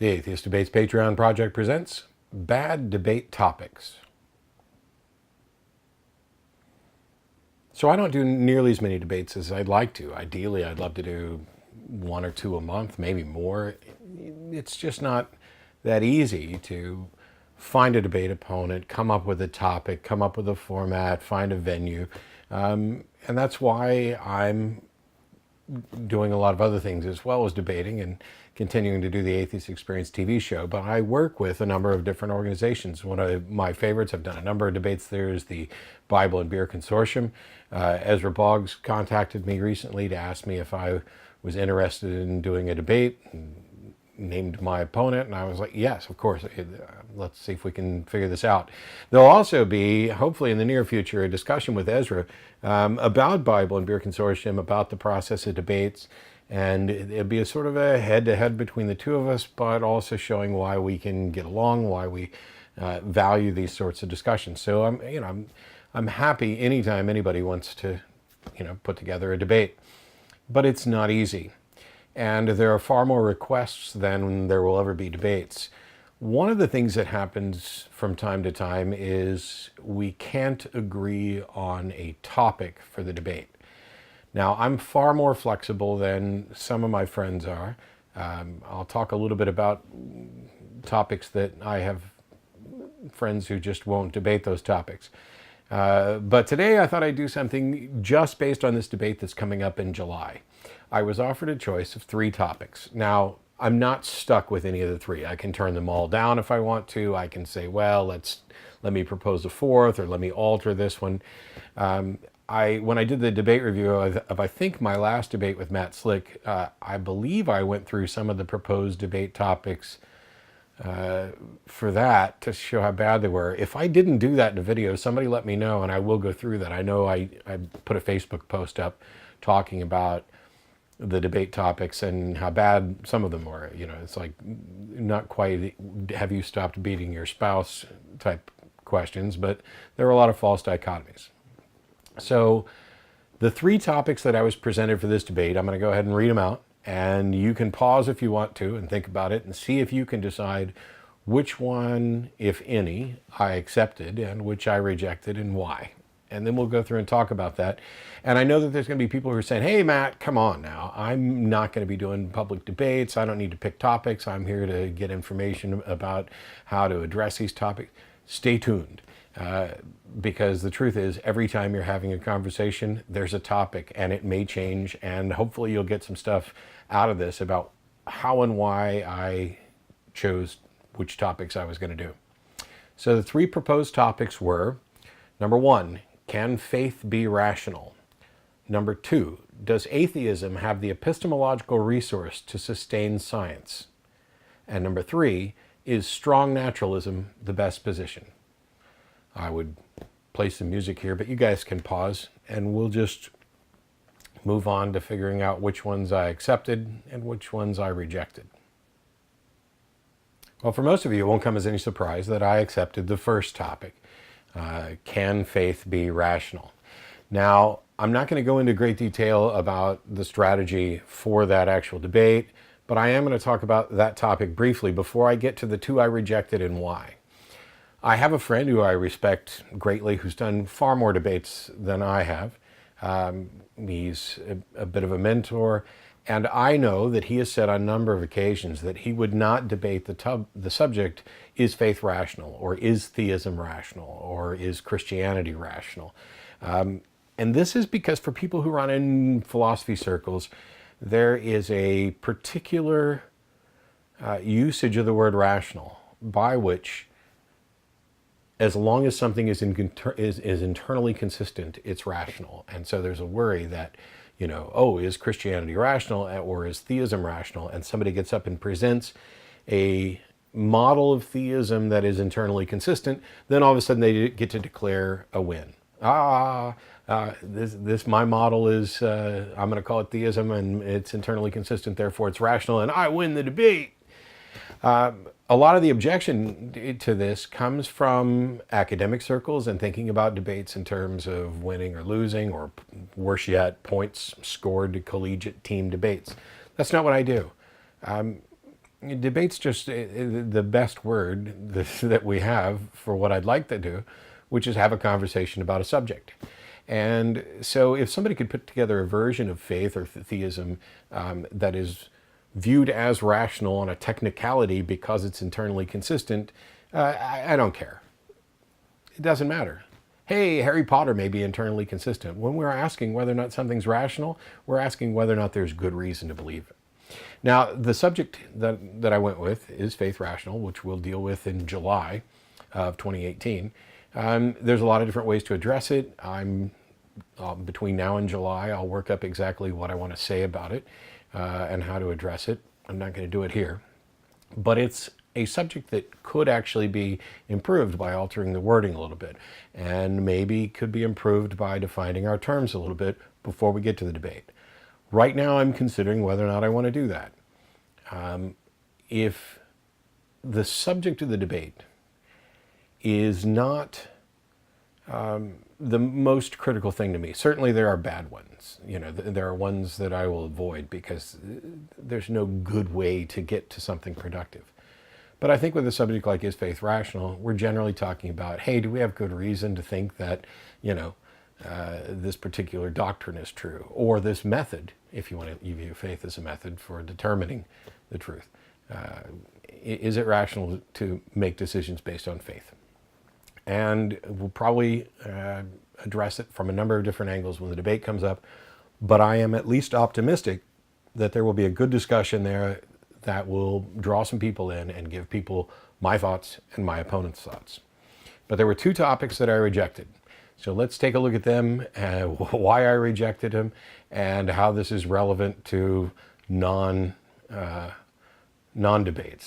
The Atheist Debates Patreon project presents Bad Debate Topics. So I don't do nearly as many debates as I'd like to. Ideally, I'd love to do one or two a month, maybe more. It's just not that easy to find a debate opponent, come up with a topic, come up with a format, find a venue. And that's why I'm doing a lot of other things as well as debating and continuing to do the Atheist Experience TV show. But I work with a number of different organizations. One of my favorites, I've done a number of debates there, is the Bible and Beer Consortium. Ezra Boggs contacted me recently to ask me if I was interested in doing a debate, and named my opponent, and I was like, yes, of course, let's see if we can figure this out. There'll also be, hopefully in the near future, a discussion with Ezra about Bible and Beer Consortium, about the process of debates, and it'll be a sort of a head-to-head between the two of us, but also showing why we can get along, why we value these sorts of discussions. So I'm happy anytime anybody wants to, put together a debate, but it's not easy. And there are far more requests than there will ever be debates. One of the things that happens from time to time is we can't agree on a topic for the debate. Now, I'm far more flexible than some of my friends are. I'll talk a little bit about topics that I have friends who just won't debate those topics. But today I thought I'd do something just based on this debate that's coming up in July. I was offered a choice of 3 topics. Now, I'm not stuck with any of the 3. I can turn them all down if I want to. I can say, well, let me propose a 4th, or let me alter this one. When I did the debate review of I think my last debate with Matt Slick, I believe I went through some of the proposed debate topics for that to show how bad they were. If I didn't do that in a video, somebody let me know and I will go through that. I know I put a Facebook post up talking about the debate topics and how bad some of them were. It's like not quite have you stopped beating your spouse type questions, but there are a lot of false dichotomies. So the 3 topics that I was presented for this debate, I'm going to go ahead and read them out, and you can pause if you want to and think about it and see if you can decide which one, if any, I accepted and which I rejected and why. And then we'll go through and talk about that. And I know that there's going to be people who are saying, hey, Matt, come on now. I'm not going to be doing public debates. I don't need to pick topics. I'm here to get information about how to address these topics. Stay tuned. Because the truth is, every time you're having a conversation, there's a topic and it may change. And hopefully you'll get some stuff out of this about how and why I chose which topics I was going to do. So the 3 proposed topics were, number 1, can faith be rational? Number 2, does atheism have the epistemological resource to sustain science? And number 3, is strong naturalism the best position? I would play some music here, but you guys can pause and we'll just move on to figuring out which ones I accepted and which ones I rejected. Well, for most of you, it won't come as any surprise that I accepted the first topic. Can faith be rational? Now, I'm not going to go into great detail about the strategy for that actual debate, but I am going to talk about that topic briefly before I get to the 2 I rejected and why. I have a friend who I respect greatly who's done far more debates than I have. He's a bit of a mentor, and I know that he has said on a number of occasions that he would not debate the subject, is faith rational, or is theism rational, or is Christianity rational? And this is because for people who run in philosophy circles, there is a particular usage of the word rational by which, as long as something is internally consistent, it's rational. And so there's a worry that, is Christianity rational or is theism rational? And somebody gets up and presents a model of theism that is internally consistent, then all of a sudden they get to declare a win. This my model is, I'm going to call it theism, and it's internally consistent, therefore it's rational, and I win the debate. A lot of the objection to this comes from academic circles and thinking about debates in terms of winning or losing, or worse yet, points scored to collegiate team debates. That's not what I do. Debate's just the best word that we have for what I'd like to do, which is have a conversation about a subject. And so if somebody could put together a version of faith or theism that is viewed as rational on a technicality because it's internally consistent, I don't care. It doesn't matter. Hey, Harry Potter may be internally consistent. When we're asking whether or not something's rational, we're asking whether or not there's good reason to believe it. Now, the subject that I went with is faith rational, which we'll deal with in July of 2018. There's a lot of different ways to address it. Between now and July, I'll work up exactly what I want to say about it and how to address it. I'm not going to do it here. But it's a subject that could actually be improved by altering the wording a little bit, and maybe could be improved by defining our terms a little bit before we get to the debate. Right now, I'm considering whether or not I want to do that. If the subject of the debate is not the most critical thing to me, certainly there are bad ones. There are ones that I will avoid because there's no good way to get to something productive. But I think with a subject like is faith rational, we're generally talking about, hey, do we have good reason to think that, this particular doctrine is true, or this method, if you want to view faith as a method for determining the truth. Is it rational to make decisions based on faith? And we'll probably address it from a number of different angles when the debate comes up, but I am at least optimistic that there will be a good discussion there that will draw some people in and give people my thoughts and my opponent's thoughts. But there were two topics that I rejected. So let's take a look at them, why I rejected them, and how this is relevant to non-debates.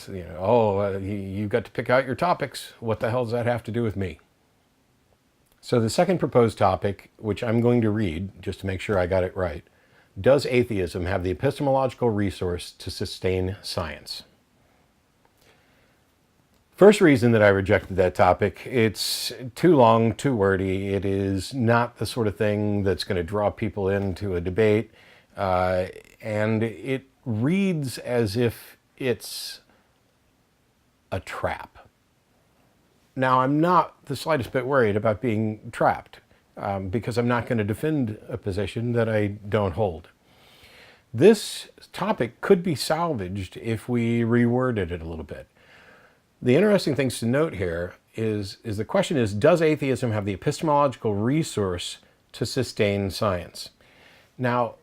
You've got to pick out your topics. What the hell does that have to do with me? So the second proposed topic, which I'm going to read just to make sure I got it right, does atheism have the epistemological resource to sustain science? First reason that I rejected that topic, it's too long, too wordy. It is not the sort of thing that's going to draw people into a debate, and it reads as if it's a trap. Now, I'm not the slightest bit worried about being trapped because I'm not going to defend a position that I don't hold. This topic could be salvaged if we reworded it a little bit. The interesting things to note here is the question is, does atheism have the epistemological resource to sustain science? Now,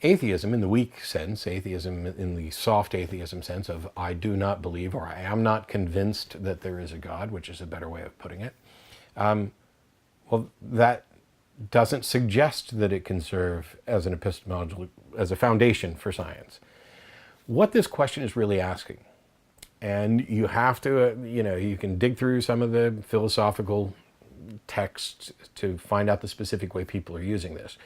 atheism in the weak sense, atheism in the soft atheism sense of I do not believe or I am not convinced that there is a God, which is a better way of putting it, well, that doesn't suggest that it can serve as an epistemological, as a foundation for science. What this question is really asking, and you have to, you can dig through some of the philosophical texts to find out the specific way people are using this,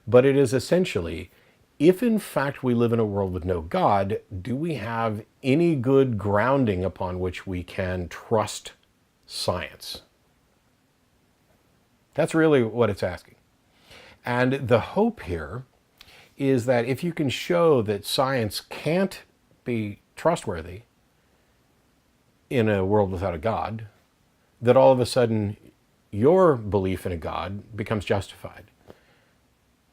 but it is essentially, if in fact we live in a world with no God, do we have any good grounding upon which we can trust science? That's really what it's asking. And the hope here is that if you can show that science can't be trustworthy in a world without a God, that all of a sudden your belief in a God becomes justified.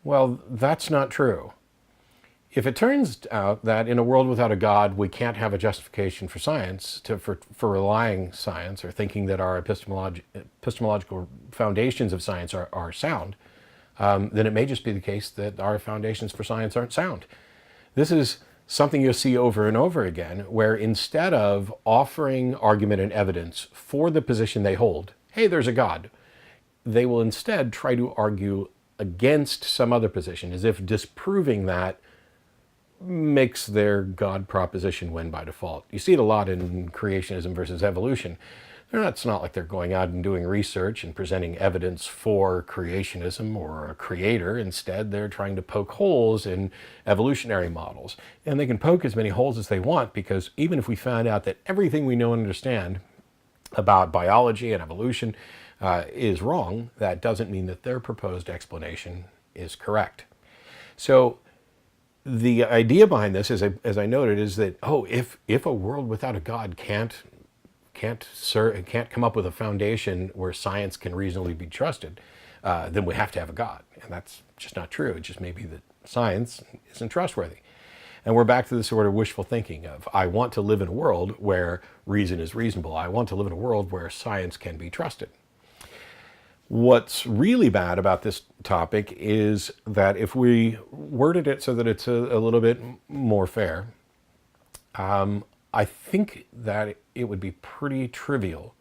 Well, that's not true. If it turns out that in a world without a God, we can't have a justification for science, for relying science or thinking that our epistemological foundations of science are sound, then it may just be the case that our foundations for science aren't sound. This is something you'll see over and over again, where instead of offering argument and evidence for the position they hold, hey, there's a God, they will instead try to argue against some other position, as if disproving that makes their God proposition win by default. You see it a lot in creationism versus evolution. It's not like they're going out and doing research and presenting evidence for creationism or a creator. Instead, they're trying to poke holes in evolutionary models. And they can poke as many holes as they want, because even if we find out that everything we know and understand about biology and evolution is wrong, that doesn't mean that their proposed explanation is correct. So The idea behind this, as I noted, is that, oh, if a world without a God can't come up with a foundation where science can reasonably be trusted, then we have to have a God. And that's just not true. It just may be that science isn't trustworthy. And we're back to the sort of wishful thinking of, I want to live in a world where reason is reasonable. I want to live in a world where science can be trusted. What's really bad about this topic is that if we worded it so that it's a little bit more fair, I think that it would be pretty trivial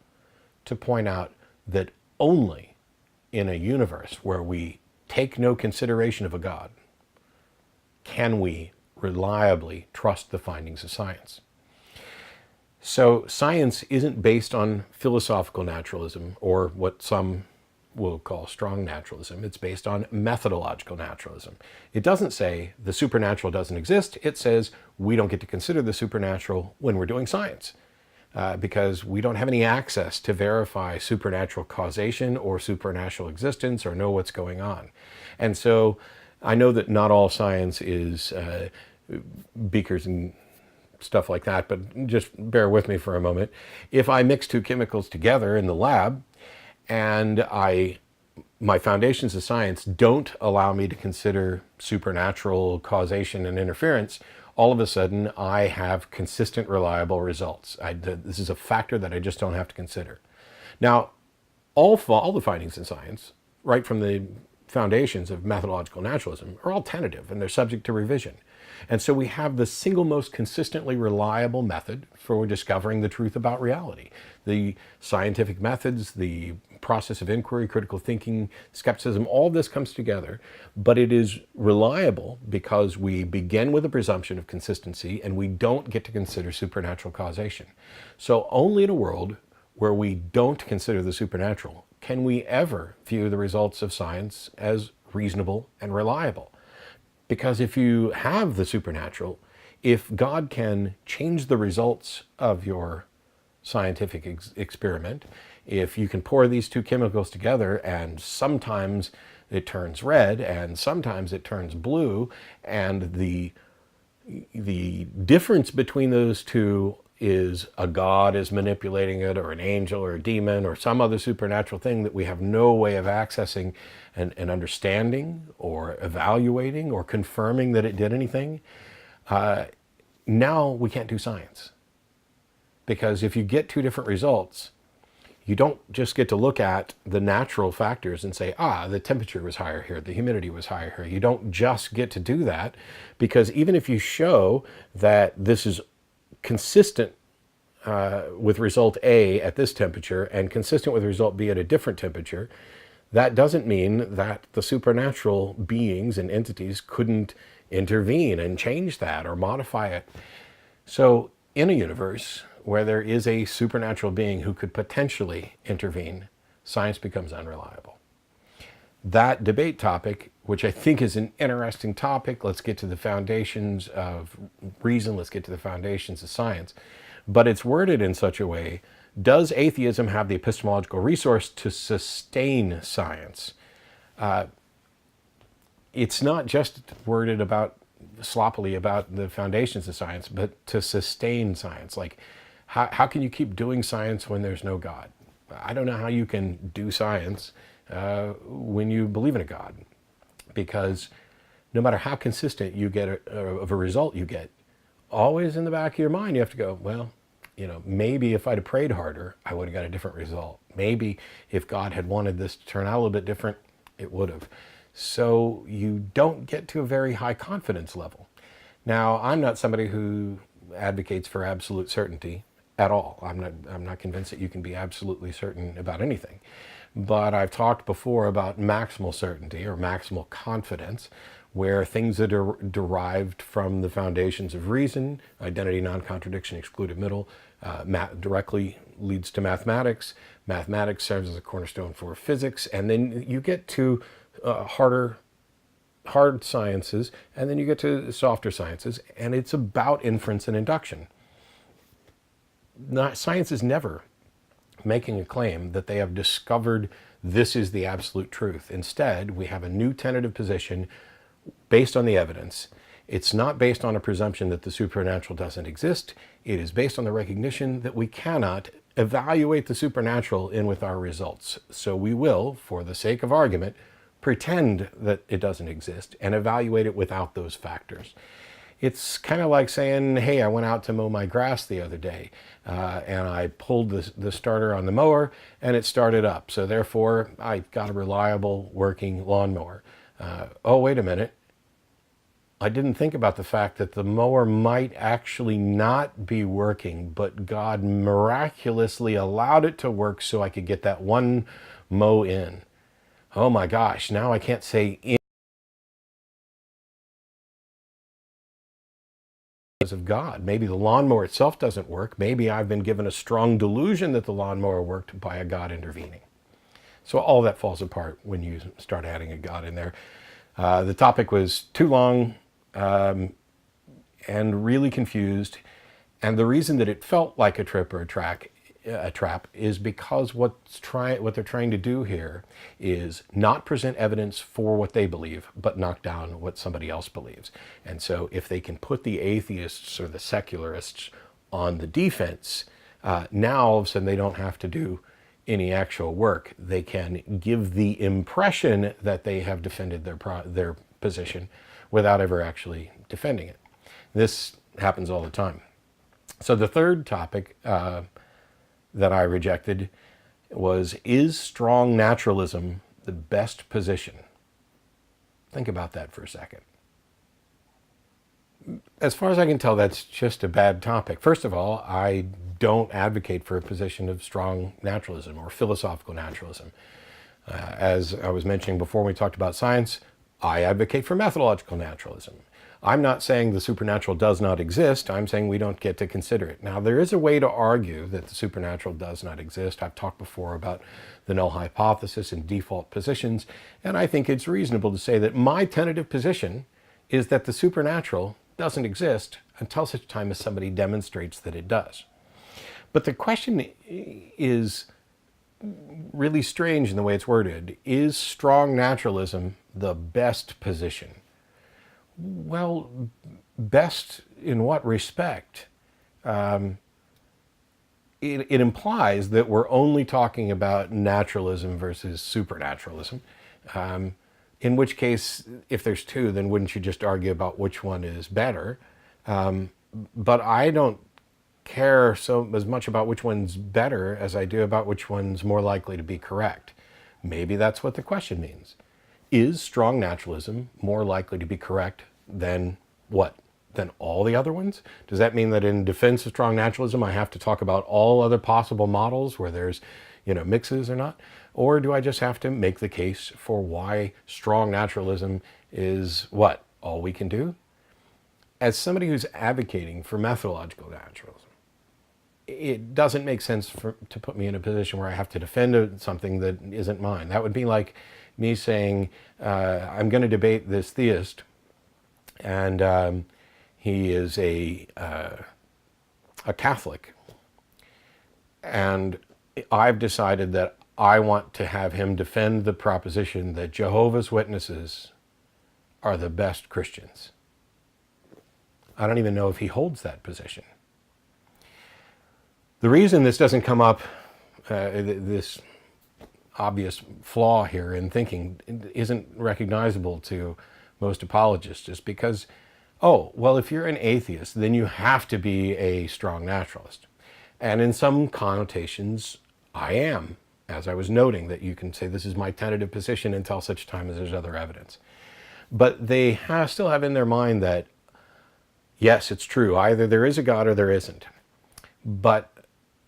to point out that only in a universe where we take no consideration of a God can we reliably trust the findings of science. So science isn't based on philosophical naturalism, or what some will call strong naturalism. It's based on methodological naturalism. It doesn't say the supernatural doesn't exist. It says we don't get to consider the supernatural when we're doing science, because we don't have any access to verify supernatural causation or supernatural existence or know what's going on. And so I know that not all science is beakers and stuff like that, but just bear with me for a moment. If I mix two chemicals together in the lab and my foundations of science don't allow me to consider supernatural causation and interference, all of a sudden I have consistent, reliable results. This is a factor that I just don't have to consider. Now, all the findings in science, right from the foundations of methodological naturalism, are all tentative and they're subject to revision. And so we have the single most consistently reliable method for discovering the truth about reality. The scientific methods, the process of inquiry, critical thinking, skepticism, all this comes together, but it is reliable because we begin with a presumption of consistency and we don't get to consider supernatural causation. So only in a world where we don't consider the supernatural can we ever view the results of science as reasonable and reliable. Because if you have the supernatural, if God can change the results of your scientific experiment, if you can pour these two chemicals together and sometimes it turns red and sometimes it turns blue, and the difference between those two is a God is manipulating it, or an angel or a demon or some other supernatural thing that we have no way of accessing and understanding or evaluating or confirming that it did anything, now we can't do science. Because if you get two different results, you don't just get to look at the natural factors and say, the temperature was higher here, the humidity was higher here. You don't just get to do that, because even if you show that this is consistent with result A at this temperature and consistent with result B at a different temperature, that doesn't mean that the supernatural beings and entities couldn't intervene and change that or modify it. So in a universe where there is a supernatural being who could potentially intervene, science becomes unreliable. That debate topic, which I think is an interesting topic, let's get to the foundations of reason, let's get to the foundations of science, but it's worded in such a way, does atheism have the epistemological resource to sustain science? It's not just worded sloppily about the foundations of science, but to sustain science. Like, how can you keep doing science when there's no God? I don't know how you can do science when you believe in a God, because no matter how consistent you get of a result you get, always in the back of your mind you have to go, well, maybe if I'd have prayed harder, I would have got a different result. Maybe if God had wanted this to turn out a little bit different, it would have. So you don't get to a very high confidence level. Now, I'm not somebody who advocates for absolute certainty at all. I'm not convinced that you can be absolutely certain about anything. But I've talked before about maximal certainty or maximal confidence, where things that are derived from the foundations of reason, identity, non-contradiction, excluded middle, directly leads to mathematics. Mathematics serves as a cornerstone for physics, and then you get to hard sciences, and then you get to softer sciences, and it's about inference and induction. Science is never making a claim that they have discovered this is the absolute truth. Instead, we have a new tentative position based on the evidence, It's not based on a presumption that the supernatural doesn't exist. It is based on the recognition that we cannot evaluate the supernatural in with our results. So we will, for the sake of argument, pretend that it doesn't exist and evaluate it without those factors. It's kind of like saying, hey, I went out to mow my grass the other day and I pulled the starter on the mower and it started up. So therefore, I got a reliable working lawnmower. Oh, wait a minute. I didn't think about the fact that the mower might actually not be working, but God miraculously allowed it to work so I could get that one mow in. Oh my gosh, now I can't say in because of God. Maybe the lawnmower itself doesn't work. Maybe I've been given a strong delusion that the lawnmower worked by a God intervening. So all that falls apart when you start adding a God in there. The topic was too long and really confused. And the reason that it felt like a trip or a trap is because what they're trying to do here is not present evidence for what they believe, but knock down what somebody else believes. And so if they can put the atheists or the secularists on the defense, now all of a sudden they don't have to do any actual work. They can give the impression that they have defended their position without ever actually defending it. This happens all the time. So the third topic that I rejected was, is strong naturalism the best position? Think about that for a second. As far as I can tell, that's just a bad topic. First of all, I don't advocate for a position of strong naturalism or philosophical naturalism. As I was mentioning before when we talked about science, I advocate for methodological naturalism. I'm not saying the supernatural does not exist. I'm saying we don't get to consider it. Now, there is a way to argue that the supernatural does not exist. I've talked before about the null hypothesis and default positions, and I think it's reasonable to say that my tentative position is that the supernatural doesn't exist until such time as somebody demonstrates that it does. But the question is really strange in the way it's worded. Is strong naturalism the best position? Well, best in what respect? It implies that we're only talking about naturalism versus supernaturalism. In which case, if there's two, then wouldn't you just argue about which one is better? But I don't care so as much about which one's better as I do about which one's more likely to be correct. Maybe that's what the question means. Is strong naturalism more likely to be correct than what? Than all the other ones? Does that mean that in defense of strong naturalism, I have to talk about all other possible models where there's, mixes or not? Or do I just have to make the case for why strong naturalism is what? All we can do? As somebody who's advocating for methodological naturalism, it doesn't make sense to put me in a position where I have to defend something that isn't mine. That would be like me saying, I'm going to debate this theist, and he is a Catholic, and I've decided that I want to have him defend the proposition that Jehovah's Witnesses are the best Christians. I don't even know if he holds that position. The reason this doesn't come up, this obvious flaw here in thinking isn't recognizable to most apologists, is because, if you're an atheist, then you have to be a strong naturalist. And in some connotations, I am, as I was noting, that you can say this is my tentative position until such time as there's other evidence. But they still have in their mind that, yes, it's true, either there is a God or there isn't. But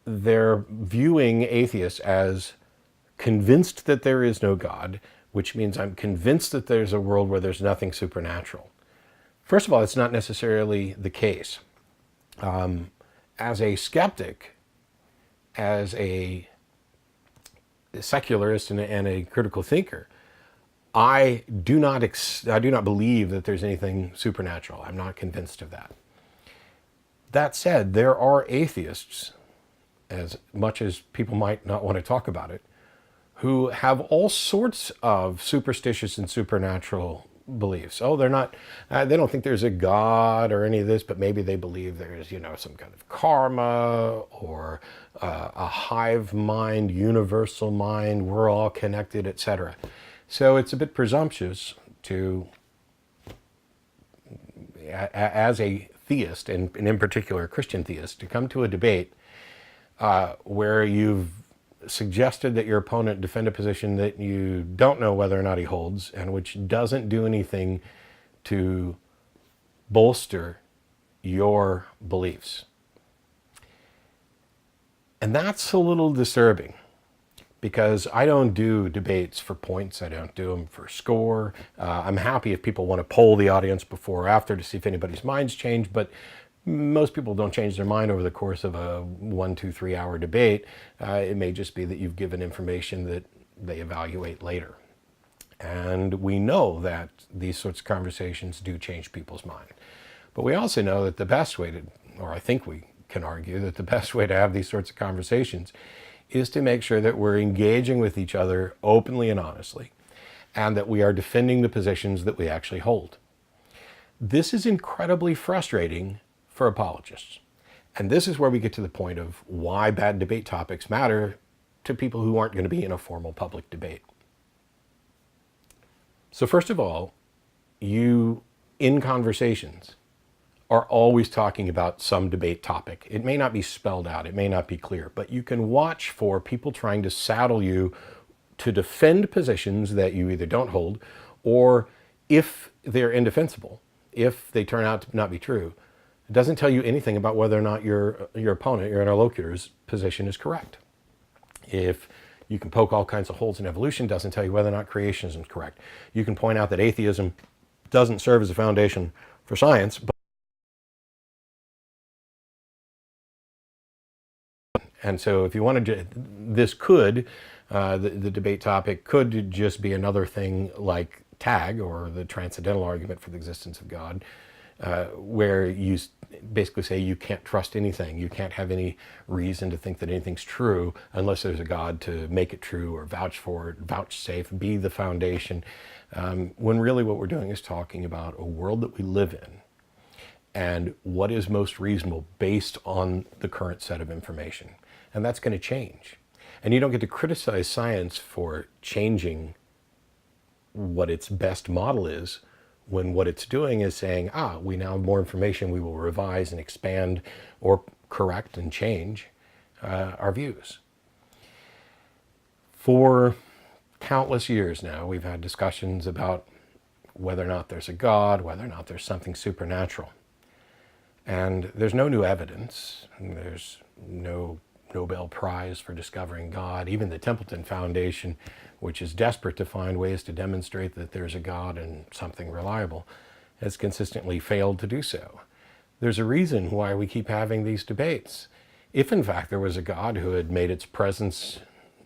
they're viewing atheists as convinced that there is no God, which means I'm convinced that there's a world where there's nothing supernatural. First of all, it's not necessarily the case. As a skeptic, as a secularist and a critical thinker, I do not believe that there's anything supernatural. I'm not convinced of that. That said, there are atheists, as much as people might not want to talk about it, who have all sorts of superstitious and supernatural beliefs. Oh, they're not, they don't think there's a God or any of this, but maybe they believe there's, some kind of karma or a hive mind, universal mind, we're all connected, etc. So it's a bit presumptuous to, as a theist, and in particular a Christian theist, to come to a debate where you've suggested that your opponent defend a position that you don't know whether or not he holds, and which doesn't do anything to bolster your beliefs. And that's a little disturbing, because I don't do debates for points. I don't do them for score. I'm happy if people want to poll the audience before or after to see if anybody's minds change, but most people don't change their mind over the course of a 1, 2, 3 hour debate. It may just be that you've given information that they evaluate later. And we know that these sorts of conversations do change people's mind. But we also know that the best way to, or I think we can argue that the best way to have these sorts of conversations is to make sure that we're engaging with each other openly and honestly, and that we are defending the positions that we actually hold. This is incredibly frustrating for apologists. And this is where we get to the point of why bad debate topics matter to people who aren't going to be in a formal public debate. So first of all, you, in conversations, are always talking about some debate topic. It may not be spelled out, it may not be clear, but you can watch for people trying to saddle you to defend positions that you either don't hold, or if they're indefensible, if they turn out to not be true, it doesn't tell you anything about whether or not your opponent, your interlocutor's position is correct. If you can poke all kinds of holes in evolution, doesn't tell you whether or not creationism is correct. You can point out that atheism doesn't serve as a foundation for science, and so if you wanted to, this could, the debate topic could just be another thing like tag, or the transcendental argument for the existence of God, where you basically say you can't trust anything. You can't have any reason to think that anything's true unless there's a God to make it true or vouch for it, vouchsafe, be the foundation. When really what we're doing is talking about a world that we live in and what is most reasonable based on the current set of information. And that's going to change. And you don't get to criticize science for changing what its best model is, when what it's doing is saying, we now have more information, we will revise and expand or correct and change our views. For countless years now, we've had discussions about whether or not there's a God, whether or not there's something supernatural. And there's no new evidence. There's no Nobel Prize for discovering God. Even the Templeton Foundation, which is desperate to find ways to demonstrate that there's a God and something reliable, has consistently failed to do so. There's a reason why we keep having these debates. If in fact there was a God who had made its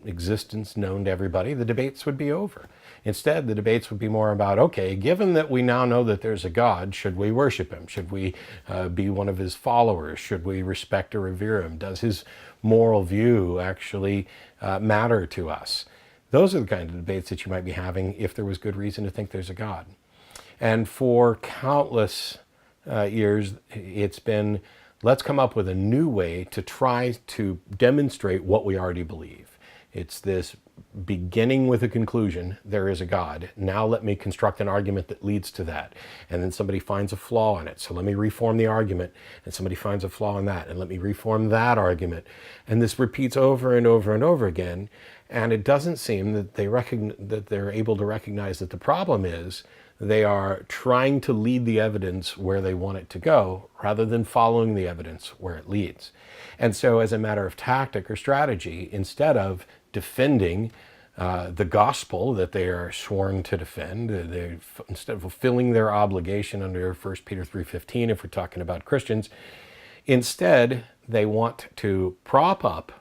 existence known to everybody, the debates would be over. Instead, the debates would be more about, okay, given that we now know that there's a God, should we worship him? Should we be one of his followers? Should we respect or revere him? Does his moral view actually matter to us? Those are the kind of debates that you might be having if there was good reason to think there's a God. And for countless years, it's been, let's come up with a new way to try to demonstrate what we already believe. It's this beginning with a conclusion, there is a God. Now let me construct an argument that leads to that. And then somebody finds a flaw in it. So let me reform the argument. And somebody finds a flaw in that. And let me reform that argument. And this repeats over and over and over again. And it doesn't seem that they're able to recognize that the problem is they are trying to lead the evidence where they want it to go rather than following the evidence where it leads. And so as a matter of tactic or strategy, instead of defending the gospel that they are sworn to defend, instead of fulfilling their obligation under 1 Peter 3:15, if we're talking about Christians, instead they want to prop up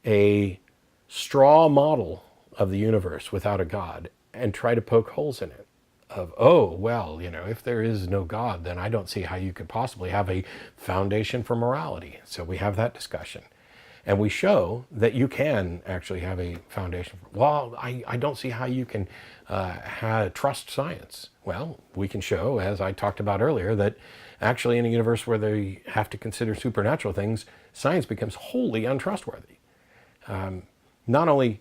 a straw model of the universe without a God and try to poke holes in it. Of, if there is no God, then I don't see how you could possibly have a foundation for morality. So we have that discussion. And we show that you can actually have a foundation. Well, I don't see how you can trust science. Well, we can show, as I talked about earlier, that actually in a universe where they have to consider supernatural things, science becomes wholly untrustworthy. Not only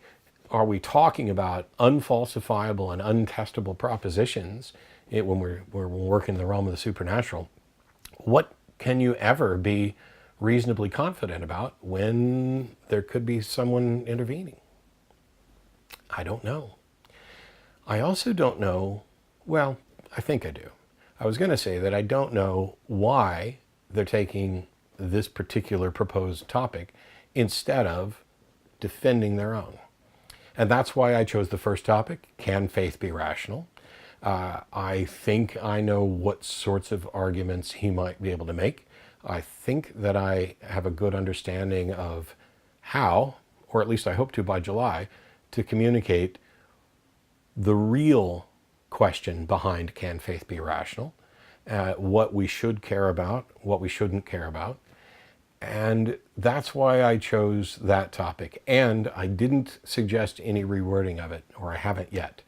are we talking about unfalsifiable and untestable propositions when we're working in the realm of the supernatural, what can you ever be reasonably confident about when there could be someone intervening? I don't know. I also don't know, well, I think I do. I was going to say that I don't know why they're taking this particular proposed topic instead of defending their own. And that's why I chose the first topic, can faith be rational? I think I know what sorts of arguments he might be able to make. I think that I have a good understanding of how, or at least I hope to by July, to communicate the real question behind can faith be rational, what we should care about, what we shouldn't care about. And that's why I chose that topic. And I didn't suggest any rewording of it, or I haven't yet.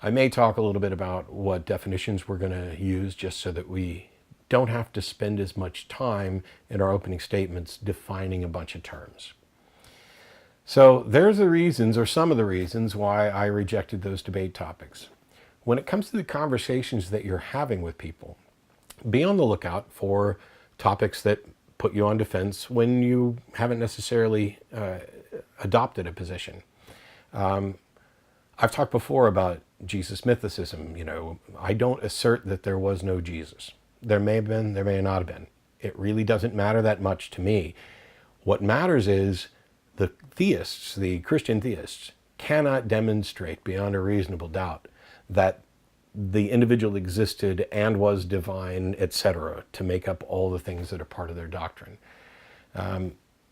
I may talk a little bit about what definitions we're going to use just so that we don't have to spend as much time in our opening statements defining a bunch of terms. So there's the reasons, or some of the reasons, why I rejected those debate topics. When it comes to the conversations that you're having with people, be on the lookout for topics that put you on defense when you haven't necessarily adopted a position. I've talked before about Jesus mythicism. I don't assert that there was no Jesus. There may have been, there may not have been. It really doesn't matter that much to me. What matters is the theists, the Christian theists, cannot demonstrate beyond a reasonable doubt that the individual existed and was divine, etc., to make up all the things that are part of their doctrine.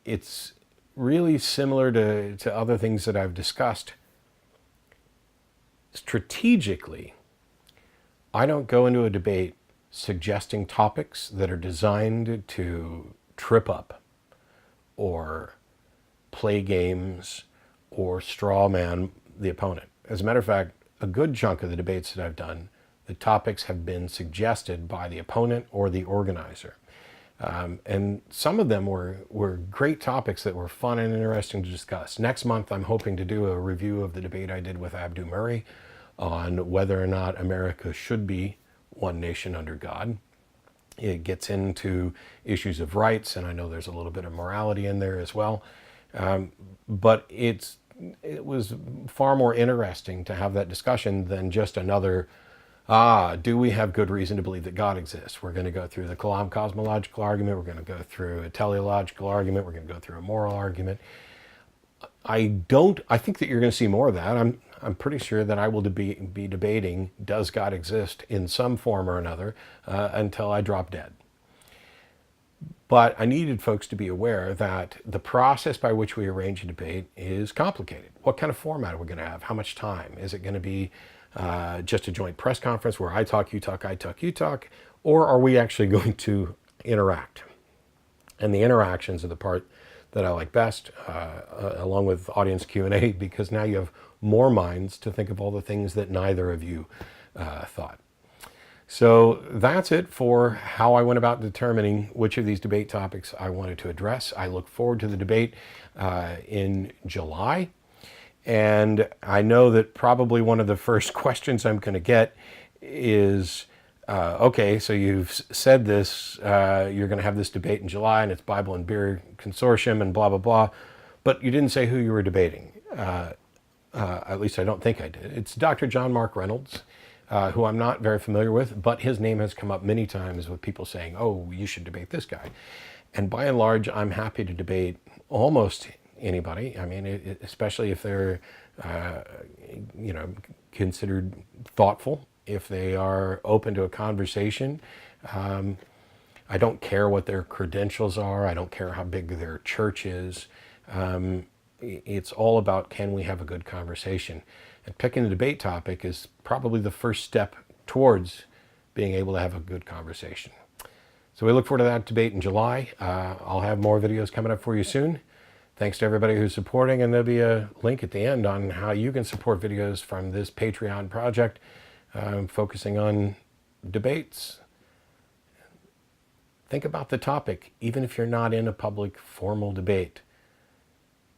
It's really similar to other things that I've discussed. Strategically, I don't go into a debate suggesting topics that are designed to trip up or play games or straw man the opponent. As a matter of fact, a good chunk of the debates that I've done, the topics have been suggested by the opponent or the organizer. And some of them were great topics that were fun and interesting to discuss. Next month, I'm hoping to do a review of the debate I did with Abdu Murray on whether or not America should be one nation under God. It gets into issues of rights, and I know there's a little bit of morality in there as well. But it was far more interesting to have that discussion than just another, do we have good reason to believe that God exists? We're going to go through the Kalam cosmological argument. We're going to go through a teleological argument. We're going to go through a moral argument. I think that you're going to see more of that. I'm pretty sure that I will be debating, does God exist in some form or another, until I drop dead. But I needed folks to be aware that the process by which we arrange a debate is complicated. What kind of format are we going to have? How much time? Is it going to be just a joint press conference where I talk, you talk, I talk, you talk? Or are we actually going to interact? And the interactions are the part that I like best, along with audience Q&A, because now you have more minds to think of all the things that neither of you thought. So that's it for how I went about determining which of these debate topics I wanted to address. I look forward to the debate in July. And I know that probably one of the first questions I'm going to get is, okay, so you've said this, you're going to have this debate in July, and it's Bible and Beer Consortium and blah, blah, blah, but you didn't say who you were debating. At least I don't think I did. It's Dr. John Mark Reynolds, who I'm not very familiar with, but his name has come up many times with people saying, oh, you should debate this guy. And by and large, I'm happy to debate almost anybody. I mean, especially if they're, considered thoughtful, if they are open to a conversation. I don't care what their credentials are. I don't care how big their church is. It's all about, can we have a good conversation? And picking the debate topic is probably the first step towards being able to have a good conversation. So we look forward to that debate in July. I'll have more videos coming up for you soon. Thanks to everybody who's supporting, and there'll be a link at the end on how you can support videos from this Patreon project, focusing on debates. Think about the topic, even if you're not in a public formal debate.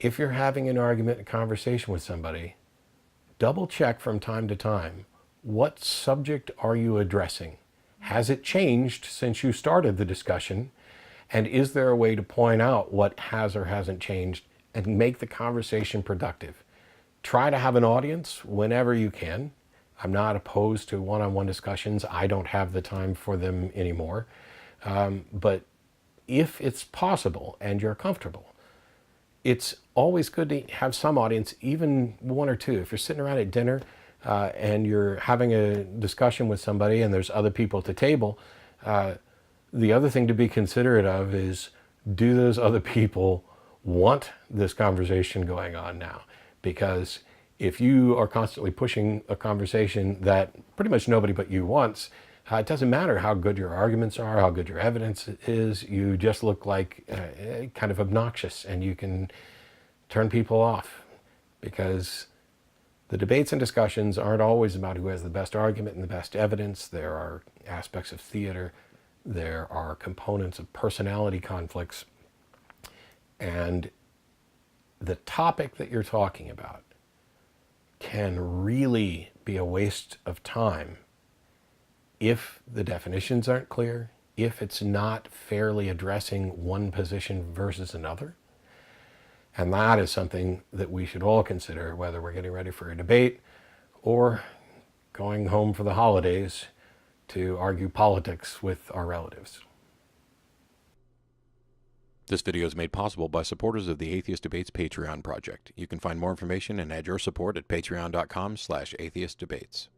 If you're having an argument, a conversation with somebody, double check from time to time, what subject are you addressing? Has it changed since you started the discussion? And is there a way to point out what has or hasn't changed and make the conversation productive? Try to have an audience whenever you can. I'm not opposed to one-on-one discussions. I don't have the time for them anymore. But if it's possible and you're comfortable, it's always good to have some audience, even one or two. If you're sitting around at dinner and you're having a discussion with somebody and there's other people at the table, the other thing to be considerate of is, do those other people want this conversation going on now? Because if you are constantly pushing a conversation that pretty much nobody but you wants, it doesn't matter how good your arguments are, how good your evidence is, you just look like kind of obnoxious, and you can turn people off, because the debates and discussions aren't always about who has the best argument and the best evidence. There are aspects of theater, there are components of personality conflicts, and the topic that you're talking about can really be a waste of time if the definitions aren't clear, if it's not fairly addressing one position versus another. And that is something that we should all consider, whether we're getting ready for a debate or going home for the holidays to argue politics with our relatives. This video is made possible by supporters of the Atheist Debates Patreon project. You can find more information and add your support at patreon.com/atheistdebates.